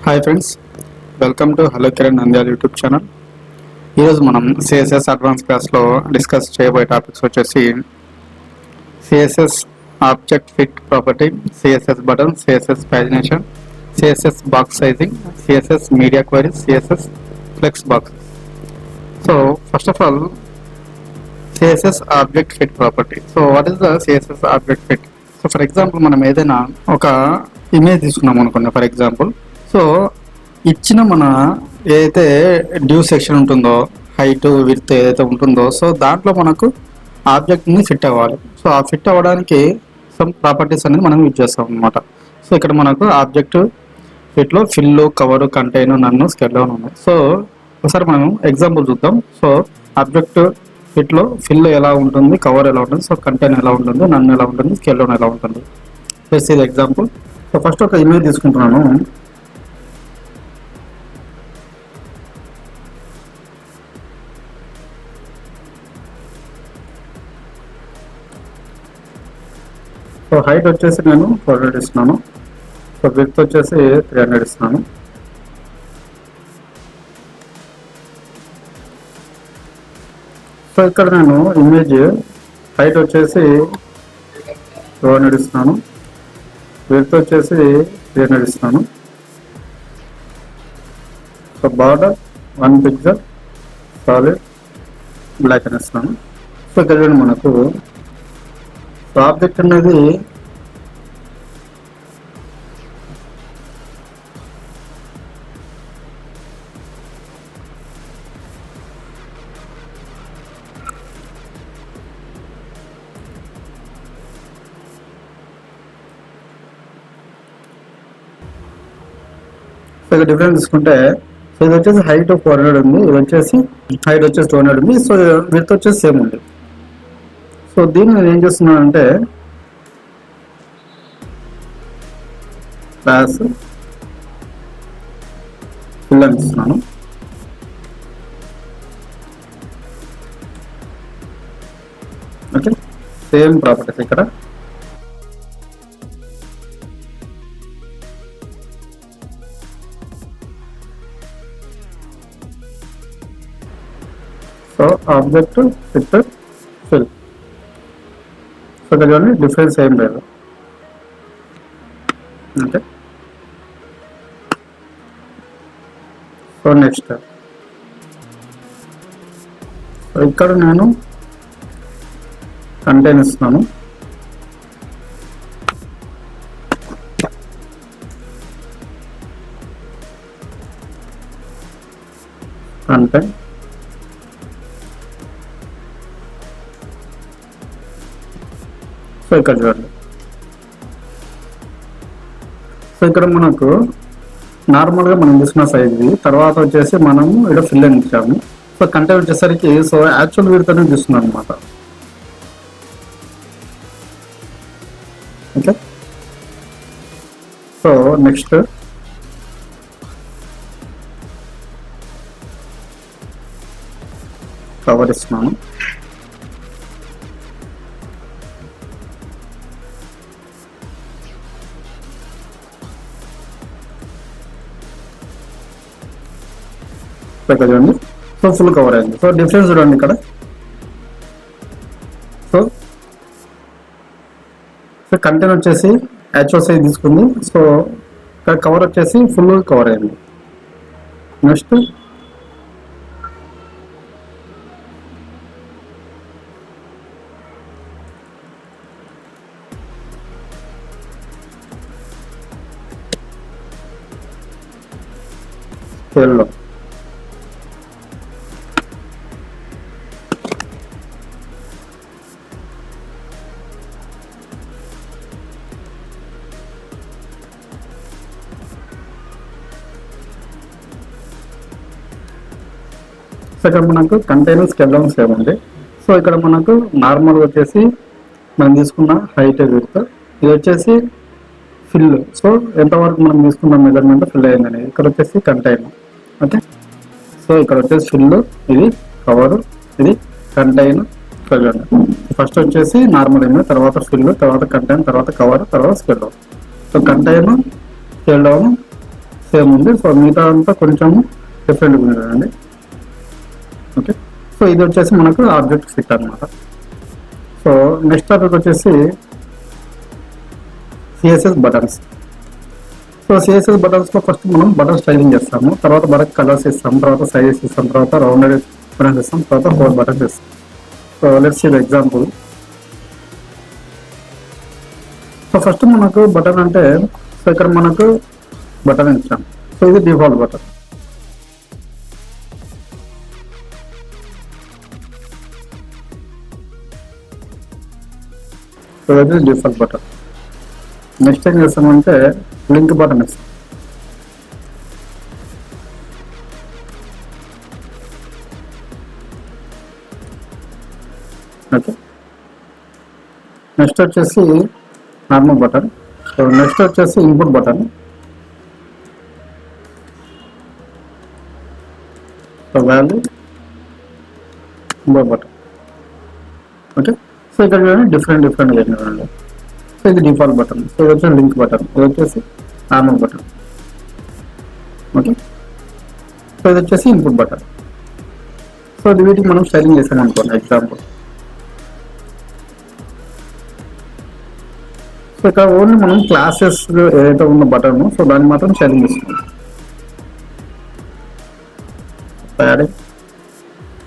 Hi friends, welcome to hello Kiran Nandyala YouTube channel. ఈరోజు మనం CSS advance క్లాస్లో డిస్కస్ చేయబోయే టాపిక్స్ వచ్చేసి CSS object fit property, CSS button, CSS pagination, CSS box sizing, CSS media queries, CSS flex box. So first of all CSS object fit property. So what is the CSS object fit? So for example మనం ఏదైనా ఒక image తీసుకున్నాం అనుకోండి. For example so ఇచ్చిన మన ఏదైతే due section ఉంటుందో, height width ఏదైతే ఉంటుందో, సో దాంట్లో మనకు ఆబ్జెక్ట్ని ఫిట్ అవ్వాలి. సో ఆ ఫిట్ అవ్వడానికి సమ్ ప్రాపర్టీస్ అనేది మనం యూజ్ చేస్తాం అనమాట. సో ఇక్కడ మనకు ఆబ్జెక్ట్ ఫిట్లో ఫిల్, కవర్, కంటైన్, నన్ను, స్కెల్ డౌన్ ఉన్నాయి. సో ఒకసారి మనం ఎగ్జాంపుల్ చూద్దాం. సో ఆబ్జెక్ట్ ఫిట్లో ఫిల్ ఎలా ఉంటుంది, కవర్ ఎలా ఉంటుంది, సో కంటైన్ ఎలా ఉంటుంది, నన్ను ఎలా ఉంటుంది, స్కెల్ డౌన్ ఎలా ఉంటుంది. ప్లస్ ఇది ఎగ్జాంపుల్. సో ఫస్ట్ ఒక ఇమేజ్ తీసుకుంటున్నాను. సో హైట్ వచ్చేసి నేను 400 ఇస్తున్నాను. సో విడ్త్ వచ్చేసి 300 ఇస్తున్నాను. సో ఇక్కడ నేను ఇమేజ్ హైట్ వచ్చేసి 200 ఇస్తున్నాను, విడ్త్ వచ్చేసి 300 ఇస్తున్నాను. So border 1 pixel solid black అని ఇస్తున్నాను. సో ఇక్కడ మనకు ఆబ్జెక్ట్ అనేది ఇక్కడ డిఫరెన్స్ తీసుకుంటే, సో ఇది వచ్చేసి హైట్ 400 ఉంది, ఇది వచ్చేసి హైట్ వచ్చేసి 200 ఉంది. సో విడ్త్ వచ్చేసి సేమ్ ఉంది. సో దీన్ని నేను ఏం చేస్తున్నానంటే క్లాస్ ఫిల్ అని ఇస్తున్నాను. ఓకే, సేమ్ ప్రాపర్టీస్ ఇక్కడ. So object fit fill. So ఇక్కడ చూడండి, డిఫరెన్స్ ఏం లేదు. ఓకే, సో నెక్స్ట్ సో ఇక్కడ నేను కంటైన్ ఇస్తున్నాను. కంటైన్ సో ఇక్కడ చూడండి. సో ఇక్కడ మనకు నార్మల్గా మనం తీసుకున్న సైజ్ది, తర్వాత వచ్చేసి మనము ఇక్కడ ఫిల్ అని ఇచ్చాము. సో కంటైన్ వచ్చేసరికి సో యాక్చువల్ విడ్త్ తీసుకున్నాను అనమాట. ఓకే, సో నెక్స్ట్ కవర్ ఇస్తున్నాను. ఇక్కడ చూడండి, సో ఫుల్ కవర్ అయింది. సో డిఫరెన్స్ చూడండి ఇక్కడ. సో సో కంటెంట్ వచ్చేసి యాక్చువల్ సైజ్ తీసుకుంది. సో ఇక్కడ కవర్ వచ్చేసి ఫుల్ కవర్ అయింది. నెక్స్ట్ స్కేల్లో సో ఇక్కడ మనకు కంటైనర్ స్కేల్ డౌన్ సేమ్ ఉంది. సో ఇక్కడ మనకు నార్మల్ వచ్చేసి మనం తీసుకున్న హైట్ విడ్త్, ఇది వచ్చేసి ఫిల్. సో ఎంతవరకు మనం తీసుకున్న మెజర్మెంట్ ఫిల్ అయిందని. ఇక్కడ వచ్చేసి కంటైనర్. ఓకే, సో ఇక్కడ వచ్చేసి ఫిల్, ఇది కవర్, ఇది కంటైనర్. ఫస్ట్ వచ్చేసి నార్మల్ ఇమేజ్, తర్వాత ఫిల్, తర్వాత కంటైనర్, తర్వాత కవర్, తర్వాత scale down. So container, scale down same ఉంది. సో మిగతా అంతా కొంచెం డిఫరెంట్గా ఉంది కదండి. ఓకే, సో ఇది వచ్చేసి మనకు ఆబ్జెక్ట్ ఫిట్ అనమాట. సో నెక్స్ట్ టాపిక్ వచ్చేసి సిఎస్ఎస్ బటన్స్. సో సిఎస్ఎస్ బటన్స్లో ఫస్ట్ మనం బటన్ స్టైలింగ్ చేస్తాము, తర్వాత బటన్ కలర్స్ ఇస్తాము, తర్వాత సైజెస్ ఇస్తాం, తర్వాత రౌండెడ్ బటన్స్ ఇస్తాం, తర్వాత 4 బటన్స్ ఇస్తాం. So let's see the example. So first మనకు బటన్ అంటే, సో ఇక్కడ మనకు బటన్ ఇచ్చాం. సో ఇది డిఫాల్ట్ బటన్. సో ఇది డిఫాల్ట్ బటన్. నెక్స్ట్ ఏం చేస్తామంటే లింక్ బటన్ ఇస్తాం. ఓకే, నెక్స్ట్ వచ్చేసి నార్మల్ బటన్. సో నెక్స్ట్ వచ్చేసి input button. So value input button. Okay, so ఇక్కడ చూడండి డిఫరెంట్ చూడండి. సో ఇది డిఫాల్ట్ బటన్. సో ఇది వచ్చేసి లింక్ బటన్, ఇది వచ్చేసి నార్మల్ బటన్. ఓకే, సో ఇది వచ్చేసి ఇన్పుట్ బటన్. సో ఇది వీటికి మనం స్టైలింగ్ చేసాం అనుకోండి ఎగ్జాంపుల్. సో ఇక్కడ ఓన్లీ మనం క్లాసెస్ ఏదైతే ఉన్న బటన్, సో దాన్ని మాత్రం స్టైలింగ్ చేస్తున్నాం. ప్యాడింగ్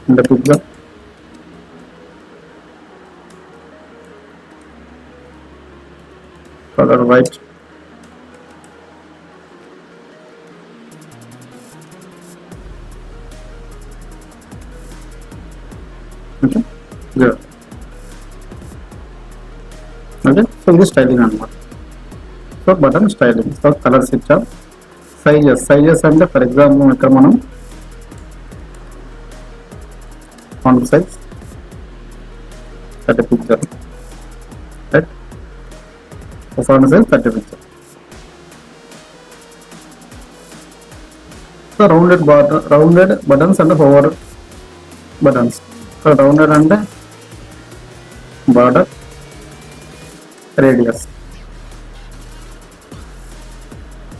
ఇంత పిక్గా color white. Okay, good. Okay, so this styling anamata. So button styling, so colors icham, sizes and for example ikkada manam font size 30 pixel, right? So font size 30 pixel. So rounded buttons and hover buttons. So rounded and border radius.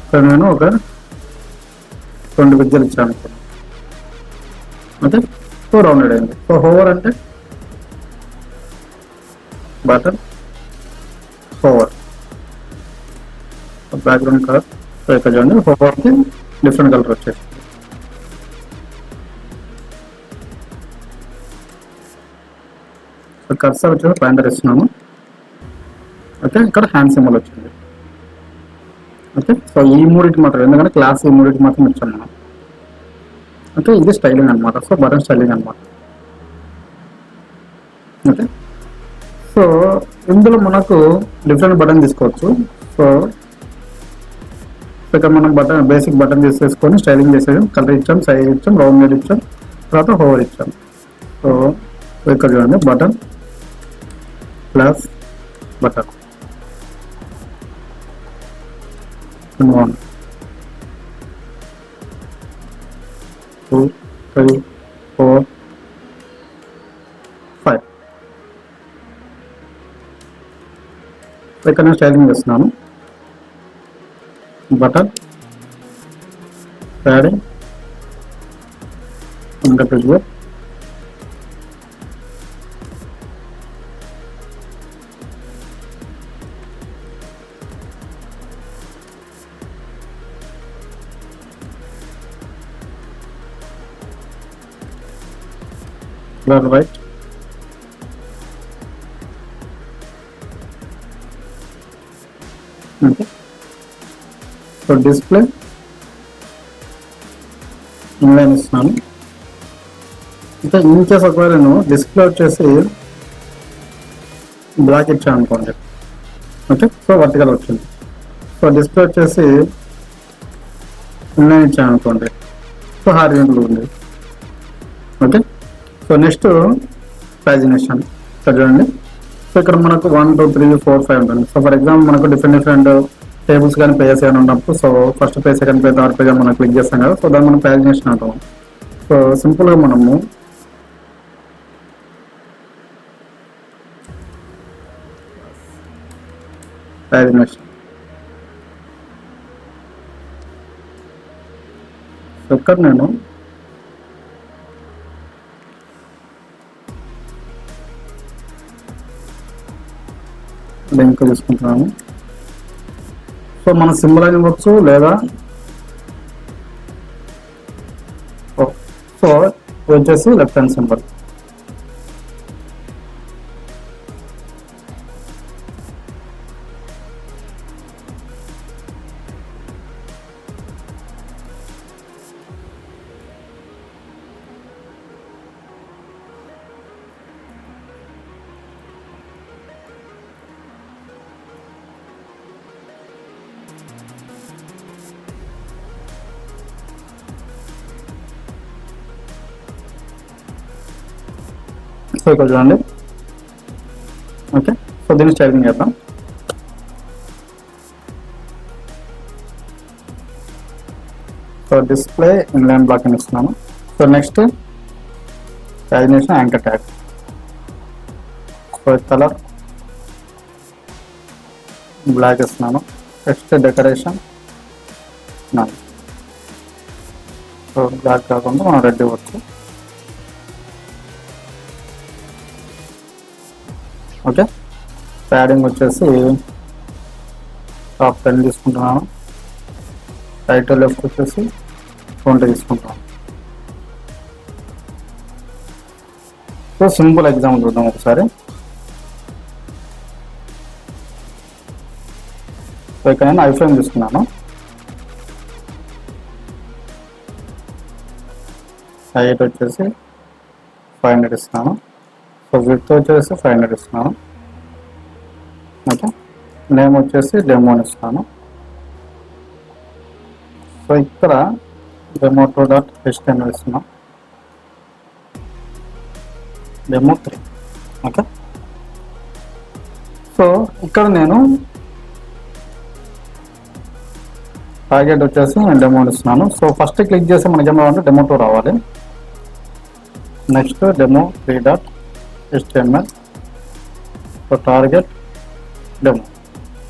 So నేను ఒక 20 పిక్చర్లు ఇచ్చాను. Okay, so rounded అయింది. So hover అంటే button hover, background colour. So ఇక్కడ చూడండి హోవర్కి different colour వచ్చేసి. సో కర్సర్ వచ్చేసి పాయింటర్ ఇస్తున్నాము. ఓకే, ఇక్కడ హ్యాండ్ సింబల్ వచ్చింది. ఓకే, సో ఈ మూడింటి మాత్రం, ఎందుకంటే క్లాస్ ఈ మూడింటి మాత్రం ఇచ్చాం మనం. ఓకే, ఇది స్టైలింగ్ అనమాట. సో బటన్ స్టైలింగ్ అనమాట. ఓకే, సో ఇందులో మనకు డిఫరెంట్ బటన్ తీసుకోవచ్చు. సో ఇక్కడ మనం బటన్ బేసిక్ బటన్ తీసేసుకొని స్టైలింగ్ చేసేది, కలర్ ఇచ్చాం, సైజ్ ఇచ్చాం, రౌండ్ ఇచ్చాం, తర్వాత హోవర్ ఇచ్చాం. సో ఇక్కడ చూడండి బటన్ ప్లస్ బటన్ 1 2 3 4 5. ఇక్కడ నేను స్టైలింగ్ చేస్తున్నాను. Button padding under preview, color white, okay. So display inline ఇస్తున్నాను. ఇంకా ఇన్ కేస్ ఒకవేళ నేను డిస్ప్లే వచ్చేసి బ్లాక్ ఇచ్చాను అనుకోండి. ఓకే, సో వర్టికల్ వచ్చింది. సో డిస్ప్లే వచ్చేసి ఇన్లైన్ ఇచ్చాను అనుకోండి, సో హారిజాంటల్ ఉంది. ఓకే, సో నెక్స్ట్ ప్యాజినేషన్ ఇక్కడ చూడండి. సో ఇక్కడ మనకు 1 2 3 4 5 ఉంటుంది. సో ఫర్ ఎగ్జాంపుల్ మనకు డిఫరెంట్ టేబుల్స్ కానీ పేజెస్ కానీ ఉన్నప్పుడు, so first page, second page, third page మనం క్లిక్ చేస్తాం కదా. సో దాన్ని మనం ప్యాజినేషన్ అంటాం. సో సింపుల్గా మనము ప్యాజినేషన్ ఇక్కడ నేను లింక్ తీసుకుంటున్నాను. సో మన సింబల్ అని ఇవ్వచ్చు లేదా సో వచ్చేసి లెఫ్ట్ హ్యాండ్ సింబల్. సో ఇక్కడ చూడండి. ఓకే, సో దీన్ని స్టైలింగ్ చేద్దాం. సో డిస్ప్లే ఇన్లైన్ బ్లాక్ అని ఇస్తున్నాను. So next pagination anchor tag. So colour black ఇస్తున్నాను. Next decoration none. So black కాకుండా మనం రెడ్ ఇవ్వచ్చు. ఓకే, ప్యాడింగ్ వచ్చేసి టాప్ 10 తీసుకుంటున్నాను. రైట్ లెఫ్ట్ వచ్చేసి 20 తీసుకుంటున్నాను. సో సింపుల్ ఎగ్జాంపుల్ చూద్దాం ఒకసారి. సో ఇక్కడ నేను ఐఫ్రేమ్ తీసుకున్నాను. హైట్ వచ్చేసి 500 ఇస్తున్నాను. సో విడ్త్ వచ్చేసి 500 ఇస్తున్నాను. ఓకే, నేమ్ వచ్చేసి డెమో అని ఇస్తాను. సో ఇక్కడ demo2.html ఇస్తున్నాం. demo3. ఓకే, సో ఇక్కడ నేను టార్గెట్ వచ్చేసి నేను డెమో ఇస్తున్నాను. సో ఫస్ట్ క్లిక్ చేసి మనకి ఏం రావాలంటే demo2 రావాలి. Next demo3.html. So target demo.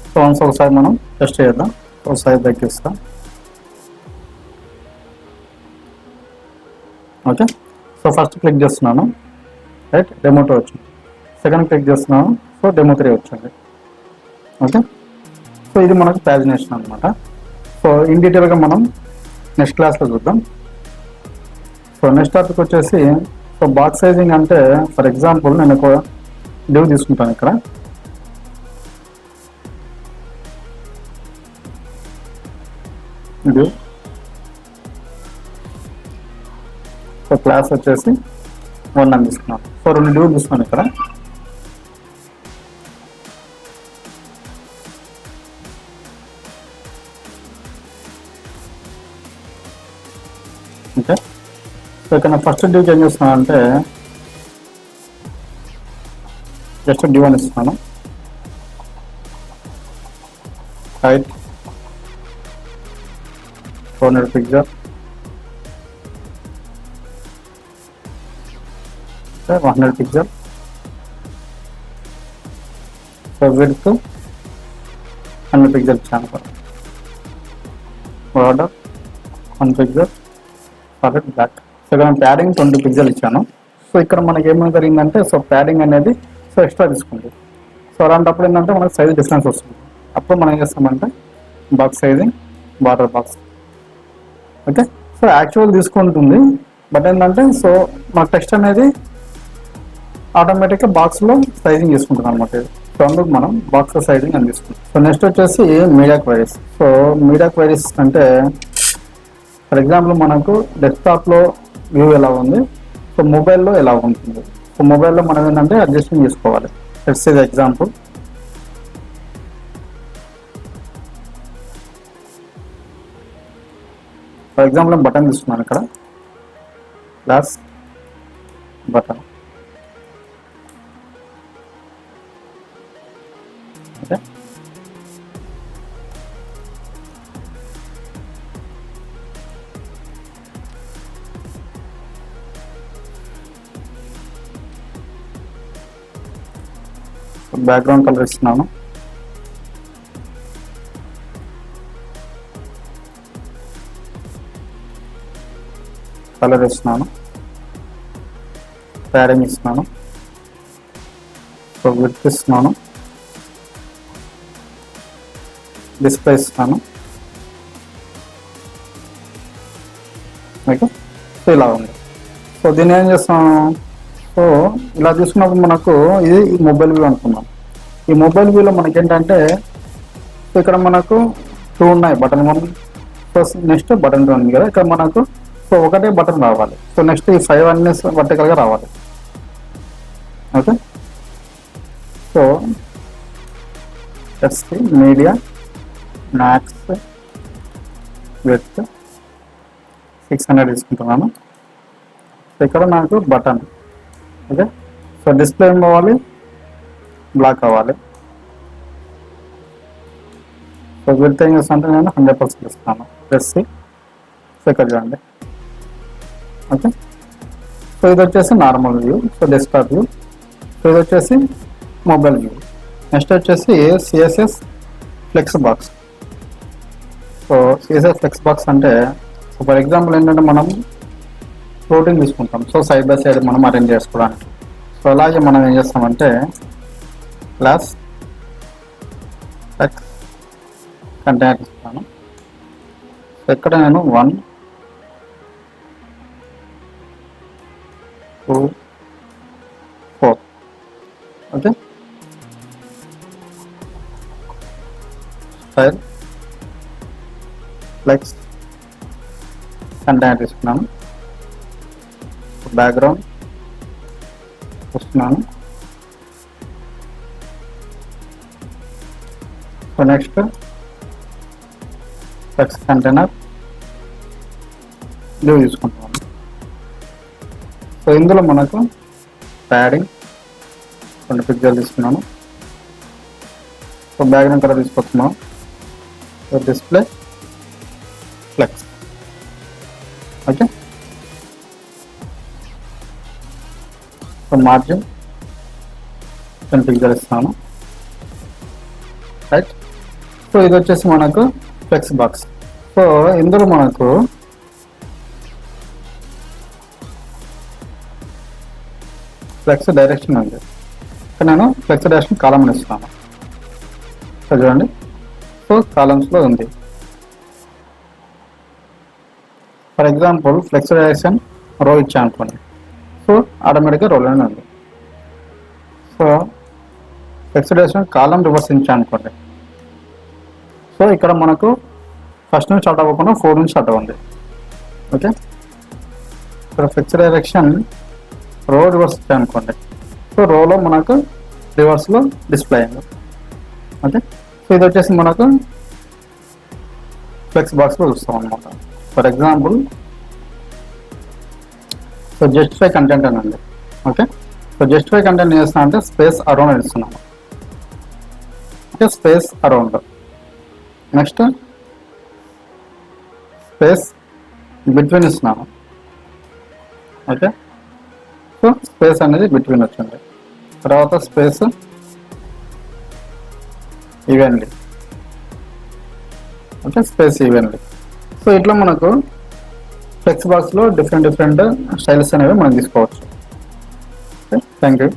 So once ఒకసారి మనం టెస్ట్ చేద్దాం. ఒకసారి తగ్గిస్తాం. ఓకే, సో ఫస్ట్ క్లిక్ చేస్తున్నాను. రైట్, demo2 వచ్చింది. సెకండ్ క్లిక్ చేస్తున్నాను. సో demo3 వచ్చింది. ఓకే, సో ఇది మనకు ప్యాజినేషన్ అనమాట. సో ఇన్ డీటెయిల్గా మనం నెక్స్ట్ క్లాస్లో చూద్దాం. సో నెక్స్ట్ టాపిక్ వచ్చేసి సో బాక్స్ సైజింగ్ అంటే ఫర్ ఎగ్జాంపుల్ నేను ఒక డివ్ తీసుకుంటాను. ఇక్కడ డివ్. సో క్లాస్ వచ్చేసి 1 అని తీసుకున్నాను. సో 2 డివ్ తీసుకున్నాను ఇక్కడ. ఓకే, సో ఇక్కడ ఫస్ట్ డివ్కి ఏం చేస్తున్నాను అంటే జస్ట్ డివ్ అని ఇస్తున్నాను. Height 400 picture, 100 picture. So width 100 picture ఇచ్చాను. Border 1 picture, solid black. So ఇక్కడ ప్యాడింగ్ 20 పిక్చర్లు ఇచ్చాను. సో ఇక్కడ మనకి ఏమైనా జరిగిందంటే సో ప్యాడింగ్ అనేది సో ఎక్స్ట్రా తీసుకుంది. సో అలాంటప్పుడు ఏంటంటే మనకి సైజ్ డిఫరెన్స్ వస్తుంది. అప్పుడు మనం ఏం చేస్తామంటే box sizing, border box. Okay, so actual తీసుకుంటుంది. బట్ ఏంటంటే సో మన టెక్స్ట్ అనేది ఆటోమేటిక్గా బాక్స్లో సైజింగ్ తీసుకుంటుంది అనమాట. సో అందుకు మనం బాక్స్ సైజింగ్ అని తీసుకుంటాం. సో నెక్స్ట్ వచ్చేసి media queries. So media queries అంటే ఫర్ ఎగ్జాంపుల్ మనకు డెస్క్టాప్లో వ్యూ ఎలా ఉంది, సో మొబైల్లో ఎలా ఉంటుంది. సో మొబైల్లో మనం ఏంటంటే అడ్జస్ట్మెంట్ చేసుకోవాలి. Let's say example. For example నేను బటన్ తీసుకున్నాను ఇక్కడ, plus button. Okay, background colour ఇస్తున్నాను. కలర్ ఇస్తున్నాను, ప్యాడింగ్ ఇస్తున్నాను, సో విడ్త్ ఇస్తున్నాను, డిస్ప్లే ఇస్తున్నాను. ఓకే, సో ఇలా ఉంది. సో దీన్ని ఏం చేస్తాను, సో ఇలా చూసుకున్నప్పుడు మనకు ఇది మొబైల్ వ్యూ అనుకున్నాం. ఈ మొబైల్ వ్యూలో మనకి ఏంటంటే ఇక్కడ మనకు 2 ఉన్నాయి, బటన్ 1 సో నెక్స్ట్ బటన్ 2 ఉంది కదా. ఇక్కడ మనకు సో ఒకటే బటన్ రావాలి. సో నెక్స్ట్ ఈ 5 అన్ని వర్టికల్గా రావాలి. Okay, so media max with 600 తీసుకుంటున్నాను. ఇక్కడ నాకు బటన్. ఓకే, సో డిస్ప్లే ఏం కావాలి, బ్లాక్ అవ్వాలి. సో విత్ ఏం చేస్తానంటే నేను 100% ఇస్తాను. ప్రెస్ సో ఇక్కడ చూడండి. ఓకే, సో ఇది వచ్చేసి normal view, so desktop view. So ఇది వచ్చేసి మొబైల్ వ్యూ. నెక్స్ట్ వచ్చేసి CSS flex box. So CSS flex box అంటే సో ఫర్ ఎగ్జాంపుల్ ఏంటంటే మనం ఫ్లోటింగ్ తీసుకుంటాం. సో సైడ్ బై సైడ్ మనం అరేంజ్ చేసుకోవడానికి. సో అలాగే మనం ఏం చేస్తామంటే క్లాస్ ఫ్లెక్స్ కంటైనర్ ఇస్తాను. సో ఇక్కడ నేను 1 2 4 ఓకే స్టైల్ ఫ్లెక్స్ కంటైనర్ తీసుకున్నాను. బ్యాక్గ్రౌండ్ వస్తున్నాను. So next flex container view తీసుకుంటున్నాను. సో ఇందులో మనకు ప్యాడింగ్ 2 పిక్చర్లు తీసుకున్నాను. సో బ్యాక్గ్రౌండ్ కలర్ తీసుకొస్తున్నాను. So display flex. Okay, so margin 10 picture ఇస్తాను. రైట్, సో ఇది వచ్చేసి మనకు ఫ్లెక్స్ బాక్స్. సో ఇందులో మనకు ఫ్లెక్స్ డైరెక్షన్ ఉంది. ఇక్కడ నేను ఫ్లెక్స్ డైరెక్షన్ కాలమ్ ఇస్తాను. సో చూడండి, సో కాలమ్స్లో ఉంది. ఫర్ ఎగ్జాంపుల్ ఫ్లెక్స్ డైరెక్షన్ రో ఇచ్చా అనుకోండి. సో ఆటోమేటిక్గా రోలోనే ఉంది. సో ఫ్లెక్స్ డైరెక్షన్ కాలం రివర్స్ ఇచ్చా అనుకోండి. సో ఇక్కడ మనకు ఫస్ట్ నుంచి స్టార్ట్ అవ్వకుండా 4 నుంచి స్టార్ట్ అవ్వండి. ఓకే, ఇక్కడ ఫ్లెక్స్ డైరెక్షన్ రో రివర్స్ ఇచ్చా అనుకోండి. సో రోలో మనకు రివర్స్లో డిస్ప్లే అయింది. ఓకే, సో ఇది వచ్చేసి మనకు ఫ్లెక్స్ బాక్స్లో చూస్తాం అనమాట. For example so justify content అనండి. ఓకే, సో జస్టిఫై కంటెంట్ ఏం చేస్తున్నా అంటే స్పేస్ అరౌండ్ ఇస్తున్నాను. Okay, space around. Next space between ఇస్తున్నాను. ఓకే, సో స్పేస్ అనేది బిట్వీన్ వచ్చింది. తర్వాత space evenly. Okay, space evenly. So ఇట్లా మనకు ఫ్లెక్స్ బాక్స్లో డిఫరెంట్ స్టైల్స్ అనేవి మనం తీసుకోవచ్చు. Okay, thank you.